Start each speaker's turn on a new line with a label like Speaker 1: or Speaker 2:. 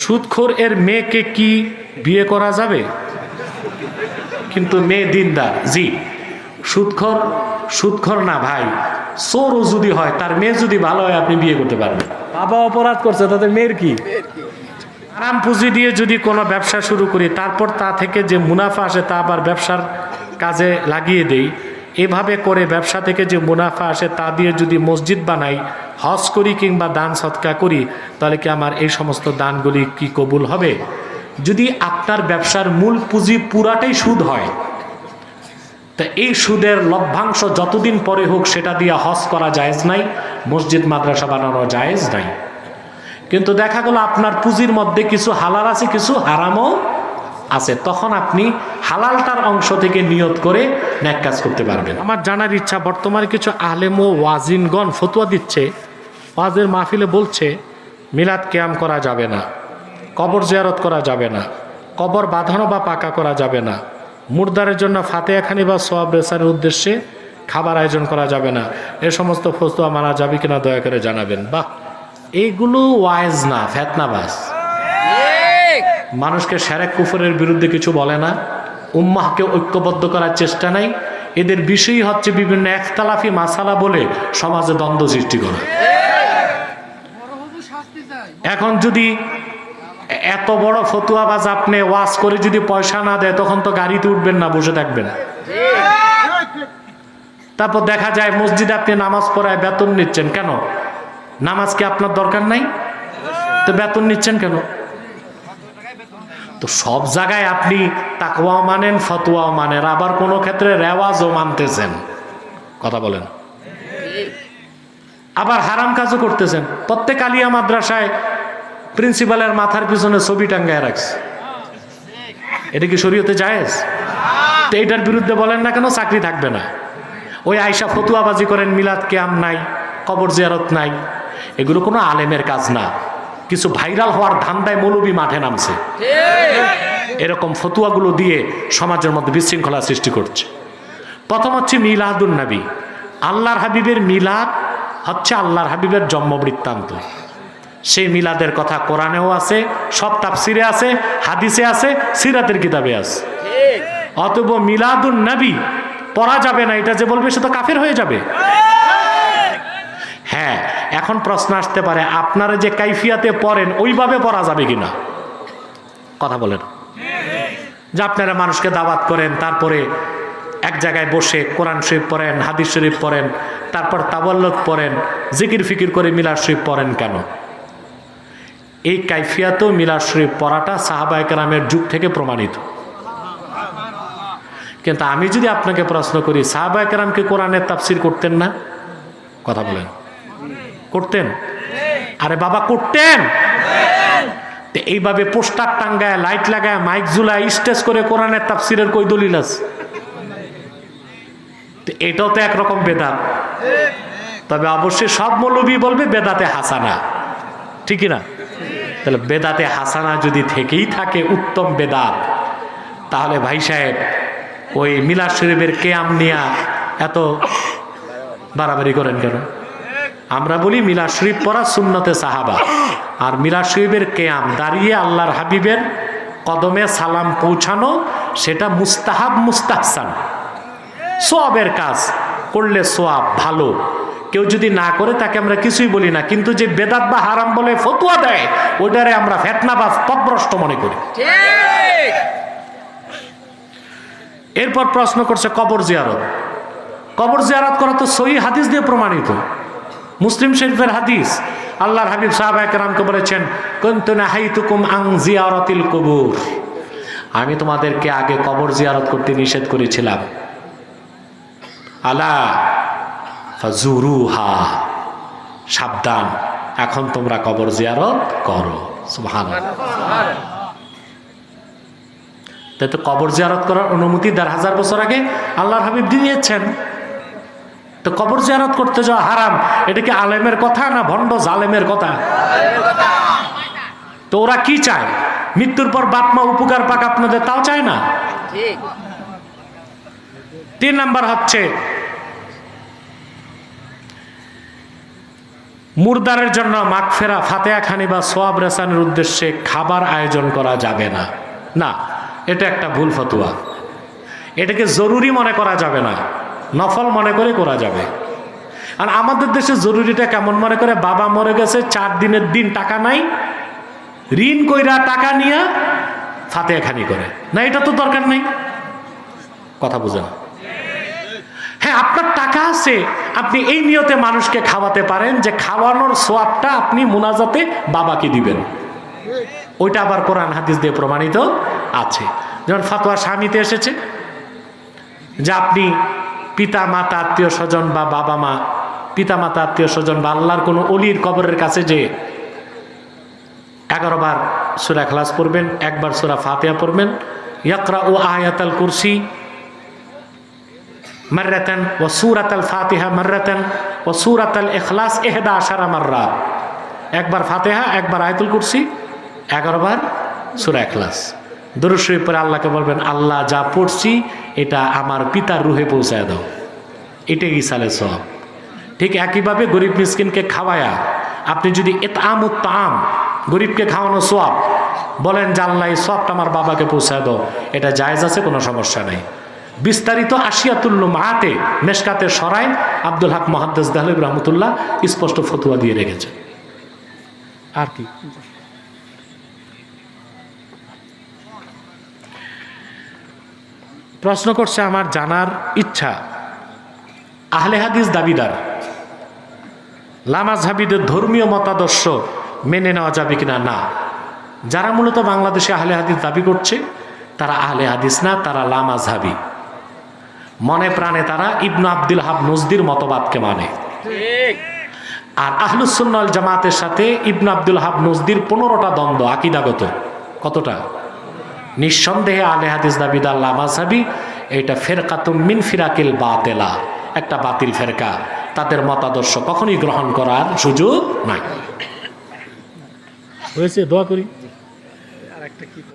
Speaker 1: সুদখোর এর মেয়েকে কি বিয়ে করা যাবে? কিন্তু মেয়ে দিনদার। জি, সুদখোর না ভাই, চোরও যদি হয়, তার মেয়ে যদি ভালো হয়, আপনি বিয়ে করতে পারবেন। বাবা অপরাধ করছে, তাদের মেয়ের কি? হারাম পুঁজি দিয়ে যদি কোনো ব্যবসা শুরু করি, তারপর তা থেকে যে মুনাফা আসে তা আবার ব্যবসার কাজে লাগিয়ে দেই, এভাবে করে ব্যবসা থেকে যে মুনাফা আসে তা দিয়ে যদি মসজিদ বানাই, হজ করি কিংবা দান সৎকা করি, তাহলে কি আমার এই সমস্ত দানগুলি কি কবুল হবে? যদি আপনার ব্যবসার মূল পুঁজি পুরাটাই সুদ হয়, তা এই সুদের লভ্যাংশ যতদিন পরে হোক সেটা দিয়ে হজ করা জায়েজ নাই, মসজিদ মাদ্রাসা বানানো জায়েজ নাই। কিন্তু দেখা গেল আপনার পুঁজির মধ্যে কিছু হালাল আছে, কিছু হারামও আছে, তখন আপনি হালালটার অংশ থেকে নিয়ত করে নেক কাজ করতে পারবেন। আমার জানার ইচ্ছা, বর্তমানে কিছু আলেম ও ওয়াজিনগণ ফতোয়া দিচ্ছে, ওয়াজের মাহফিলে বলছে মিলাদ কিয়াম করা যাবে না, কবর জিয়ারত করা যাবে না, কবর বাঁধানো বা পাকা করা যাবে না, মুর্দারের জন্য ফাতেহাখানি বা সোয়াব রেসারের উদ্দেশ্যে খাবার আয়োজন করা যাবে না। এ সমস্ত ফতোয়া মানা যাবে কিনা দয়া করে জানাবেন। বাহ, এইগুলো ওয়াইজ না, ফেতনাবাজ। মানুষকে শিরক কুফরের বিরুদ্ধে কিছু বলে না, উম্মাহকে ঐক্যবদ্ধ করার চেষ্টা নাই, এদের বিষয়ই হচ্ছে বিভিন্ন একতলাফি মাসালা বলে সমাজে দ্বন্দ্ব সৃষ্টি করা। এখন যদি এত বড় ফতুয়াবাজ আপনি ওয়াজ করে যদি পয়সা না দেয়, তখন তো গাড়িতে উঠবেন না, বসে থাকবেন। তারপর দেখা যায় মসজিদে আপনি নামাজ পড়ায় বেতন নিচ্ছেন কেন? নামাজ কি আপনার দরকার নাই? তো বেতন নিচ্ছেন কেন? তো সব জায়গায় আপনি তাকওয়াও মানেন, ফতোয়াও মানেন, আবার কোনো ক্ষেত্রে রেওয়াজও মানতেছেন। কথা বলেন। আবার হারাম কাজও করতেছেন। প্রত্যেক আলিয়া মাদ্রাসায় প্রিন্সিপালের মাথার পিছনে ছবি টাঙ্গায় রাখছে। এটা কি শরীয়তে জায়েজ? তো এটার বিরুদ্ধে বলেন না কেন, চাকরি থাকবে না। ওই আয়সা ফতুয়াবাজি করেন, মিলাদ কিয়াম নাই, কবর জিয়ারত নাই, এগুলো কোনো আলেমের কাজ না। কিছু ভাইরাল হওয়ার ধান্দায় মৌলবী মাঠে নামছে, এরকম ফতুয়াগুলো দিয়ে সমাজের মধ্যে বিশৃঙ্খলা সৃষ্টি করছে। প্রথম হচ্ছে মিলাদুন নবী, আল্লাহর হাবিবের মিলাদ হচ্ছে আল্লাহর হাবিবের জন্ম বৃত্তান্ত। সেই মিলাদের কথা কোরআনেও আছে, সব তাফসিরে আছে, হাদিসে আছে, সিরাতের কিতাবে আছে। অতএব মিলাদুন নবী পড়া যাবে না, এটা যে বলবে সে তো কাফের হয়ে যাবে। হ্যাঁ, এখন প্রশ্ন আসতে পারে, আপনারা যে কাইফিয়াতে পড়েন ওইভাবে পড়া যাবে কিনা? কথা বলেন। যে আপনারা মানুষকে দাওয়াত করেন, তারপরে এক জায়গায় বসে কোরআন শরীফ পড়েন, হাদিস শরীফ পড়েন, তারপর তাওয়াল্লুদ পড়েন, জিকির ফিকির করে মিলাদ শরীফ পড়েন কেন? এই কাইফিয়াতেও মিলাদ শরীফ পড়াটা সাহাবায়ে কেরামের যুগ থেকে প্রমাণিত। কিন্তু আমি যদি আপনাকে প্রশ্ন করি, সাহাবায়ে কেরামকে কোরআনের তাফসির করতেন না? কথা বলেন। করতেন? আরে বাবা, করতেন। এইভাবে পোস্টার টাঙ্গায়, লাইট লাগায়, মাইক ঝুলায়, স্টেজ করে কোরআনের তাফসিরের কই দলিল আছে? এটাও তো একরকম বেদাত। তবে অবশ্যই সব মৌলবী বলবে বেদাতে হাসানা, ঠিকই না? তাহলে বেদাতে হাসানা যদি থেকেই থাকে উত্তম বেদাত, তাহলে ভাই সাহেব ওই মিলাদ শরীফের কিয়াম নিয়া এত বাড়াবাড়ি করেন কেন? আমরা বলি মিলাদ শরীফ পড়া সুন্নতে সাহাবা, আর মিলাদ শরীফের কিয়াম দাঁড়িয়ে আল্লাহর হাবিবের কদমে সালাম পৌঁছানো, সেটা মুস্তাহাব, মুস্তাহসান, সোয়াবের কাজ, করলে সোয়াব, ভালো। কেউ যদি না করে তাকে আমরা কিছুই বলি না, কিন্তু যে বেদাত বা হারাম বলে ফতোয়া দেয়, ওটারে আমরা ফিতনাবাজ, পথভ্রষ্ট মনে করি। এরপর প্রশ্ন করছে কবর জিয়ারত। কবর জিয়ারত করা তো সহিহ হাদিস দিয়ে প্রমাণিত। মুসলিম শরীফের হাদিস, আল্লাহর হাবিব সাহাবায়ে কেরামকে বলেছেন, কুনতু নাহাইতুকুম আন জিয়ারাতিল কুবুর, আমি তোমাদেরকে আগে কবর জিয়ারত করতে নিষেধ করেছিলাম। আলা ফাজুরুহা, সাবধান, এখন তোমরা কবর জিয়ারত করো। সুবহানাল্লাহ। তাই তো কবর জিয়ারত করার অনুমতি ১,৫০০ বছর আগে আল্লাহর হাবিব দিয়েছেন। তো কবর জিয়ারত করতে যাওয়া হারাম, এটা কি আলেমের কথা না ভণ্ড জালেমের কথা? তো ওরা কি চায়? মৃত্যুর পর বাপ মা উপকার পাক আপনাদের, তাও চায় না। ৩ নাম্বার হচ্ছে মুর্দারের জন্য মাগফেরা, ফাতেহা খানি বা সোয়াব রেসানের উদ্দেশ্যে খাবার আয়োজন করা যাবে না। না, এটা একটা ভুল ফতোয়া। এটাকে জরুরি মনে করা যাবে না, নফল মনে করে করা যাবে। আর আমাদের দেশে জরুরিটা কেমন মনে করে, বাবা মরে গেছে 4 দিনের দিন টাকা নাই, ঋণ কইরা টাকা নিয়ে ফাতেহা খানি করে। না, এটা তো দরকার নেই, কথা বুঝেন। হ্যাঁ, আপনার টাকা আছে, আপনি এই নিয়তে মানুষকে খাওয়াতে পারেন যে খাওয়ানোর সোয়াবটা আপনি মুনাজাতে বাবাকে দিবেন। ওইটা আবার কোরআন হাদিস দিয়ে প্রমাণিত আছে। যেমন ফাতোয়া স্বামীতে এসেছে যে আপনি পিতা মাতা আত্মীয় স্বজন বা বাবা মা, পিতা মাতা আত্মীয় স্বজন বা আল্লাহর কোনো অলির কবরের কাছে যে 11 বার সূরা ইখলাস পড়বেন, 1 বার সূরা ফাতিহা পড়বেন, ইয়াকরাউ আয়াতাল কুরসি মাররাতান ওয়া সূরাতাল ফাতিহা মাররাতান ওয়া সূরাতাল ইখলাস 11 মাররা। 1 বার ফাতিহা, 1 বার আয়াতুল কুরসি, 11 বার সূরা ইখলাস। দরুদ শরীফ পড়ে আল্লাহকে বলবেন, আল্লাহ যা পড়ছি এটা আমার পিতার রুহে পৌঁছায় দাও, এটাই ইসালে সওয়াব। ঠিক একইভাবে গরিব মিসকিনকে খাওয়ায়া আপনি যদি ইতআমুত তাআম, গরিবকে খাওয়ানো সওয়াব, বলেন যে আল্লাহ এই সওয়াবটা আমার বাবাকে পৌঁছায় দাও, এটা জায়েজ আছে, কোনো সমস্যা নেই। বিস্তারিত আশিয়াতুল লুমআতে মেশকাতে সরাই আব্দুল হক মুহাদ্দিস দেহলভী রাহমাতুল্লাহ স্পষ্ট ফতোয়া দিয়ে রেখেছে। আর কি প্রশ্ন করছে, আমার জানার ইচ্ছা, আহলে হাদিস দাবিদার লামাযহাবীদের ধর্মীয় মতাদর্শ মেনে নেওয়া যাবে কিনা। না, যারা মূলত বাংলাদেশে আহলে হাদিস দাবি করছে তারা আহলে হাদিস না, তারা লামাযহাবী। মনে প্রাণে তারা ইবনে আব্দুল হাব নজদির মতবাদকে মানে। আর আহলুস সুন্নাহ ওয়াল জামাতের সাথে ইবনে আব্দুল হাব নজদির 15টা দ্বন্দ্ব আকীদাগত। কতটা? নিঃসন্দেহে আহলে হাদিস দাবিদার লামাযহাবী, এটা ফিরকাতুম মিন ফিরাকিল বাতিলা, একটা বাতিল ফেরকা। তাদের মতাদর্শ কখনোই গ্রহণ করার সুযোগ নাই। হয়েছে, দোয়া করি।